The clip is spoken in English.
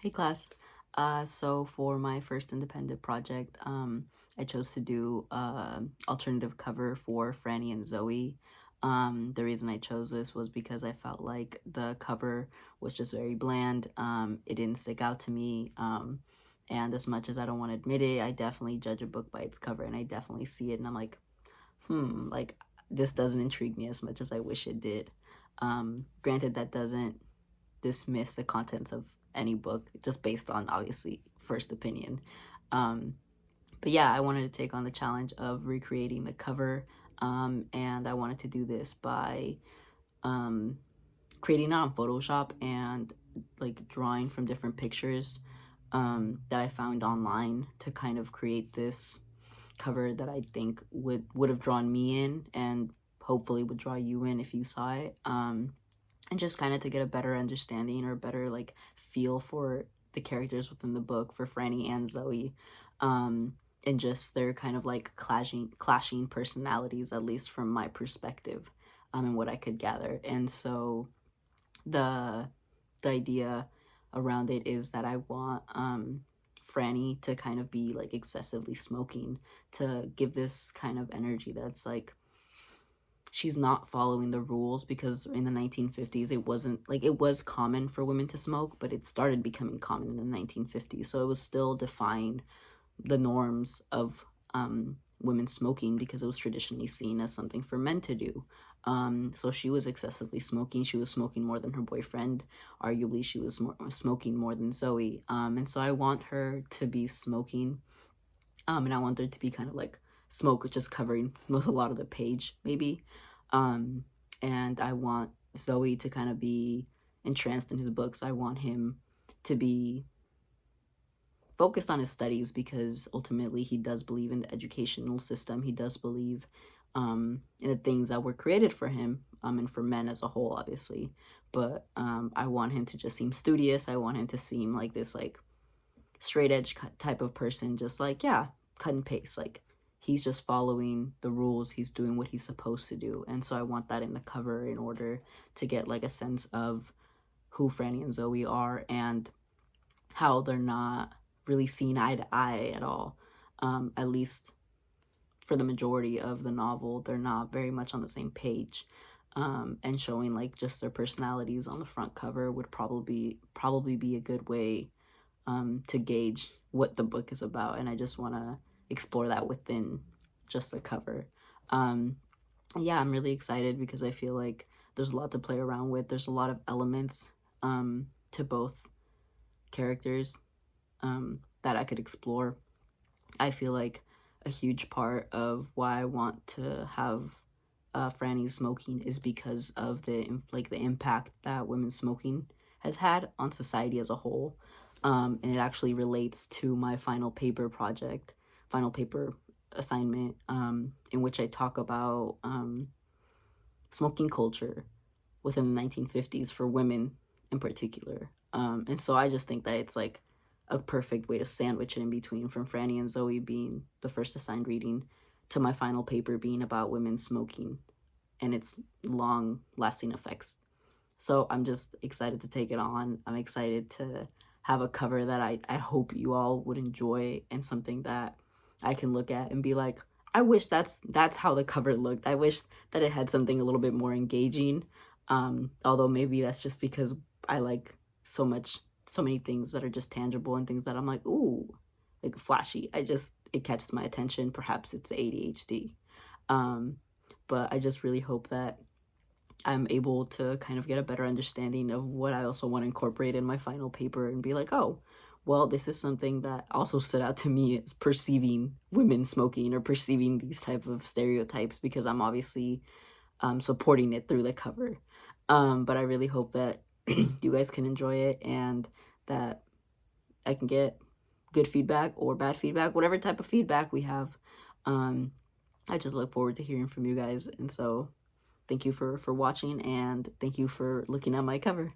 Hey class. So for my first independent project, I chose to do alternative cover for Franny and Zoe. The reason I chose this was because I felt like the cover was just very bland. It didn't stick out to me. And as much as I don't want to admit it, I definitely judge a book by its cover, and I definitely see it, and I'm like, like this doesn't intrigue me as much as I wish it did. Granted, that doesn't dismiss the contents of any book just based on obviously first opinion. Um, but yeah, I wanted to take on the challenge of recreating the cover, and I wanted to do this by um, creating it on Photoshop and like drawing from different pictures that I found online to kind of create this cover that I think would have drawn me in and hopefully would draw you in if you saw it. And just kind of to get a better understanding or better like feel for the characters within the book for Franny and Zoe, and just their kind of like clashing personalities, at least from my perspective, and what I could gather. And so the idea around it is that I want Franny to kind of be like excessively smoking to give this kind of energy that's like she's not following the rules, because in the 1950s it wasn't like it was common for women to smoke, but it started becoming common in the 1950s, so it was still defying the norms of women smoking because it was traditionally seen as something for men to do. So she was excessively smoking. She was smoking more than her boyfriend. Arguably, she was smoking more than Zoe. And so I want her to be smoking, and I want there to be kind of like smoke just covering a lot of the page, maybe. And I want Zoe to kind of be entranced in his books. I want him to be focused on his studies because ultimately he does believe in the educational system. He does believe in the things that were created for him, and for men as a whole, obviously. But I want him to just seem studious. I want him to seem like this like straight edge type of person, just like, yeah, cut and paste. Like he's just following the rules. He's doing what he's supposed to do. And so I want that in the cover in order to get like a sense of who Franny and Zoe are and how they're not really seen eye to eye at all. At least for the majority of the novel, they're not very much on the same page. And showing like just their personalities on the front cover would probably be a good way to gauge what the book is about, and I just want to explore that within just the cover. Yeah, I'm really excited because I feel like there's a lot to play around with. There's a lot of elements to both characters that I could explore. I feel like a huge part of why I want to have Franny smoking is because of the impact that women smoking has had on society as a whole. And it actually relates to my final paper assignment, in which I talk about smoking culture within the 1950s for women in particular. And so I just think that it's like a perfect way to sandwich it in between, from Franny and Zoe being the first assigned reading to my final paper being about women smoking and its long lasting effects. So I'm just excited to take it on. I'm excited to have a cover that I hope you all would enjoy, and something that I can look at and be like, I wish that's how the cover looked. I wish that it had something a little bit more engaging. Although maybe that's just because I like so many things that are just tangible and things that I'm like, ooh, like flashy. It catches my attention. Perhaps it's the ADHD. But I just really hope that I'm able to kind of get a better understanding of what I also want to incorporate in my final paper and be like, oh, well, this is something that also stood out to me as perceiving women smoking or perceiving these type of stereotypes, because I'm obviously supporting it through the cover. But I really hope that you guys can enjoy it and that I can get good feedback or bad feedback, whatever type of feedback we have. I just look forward to hearing from you guys. And so thank you for watching, and thank you for looking at my cover.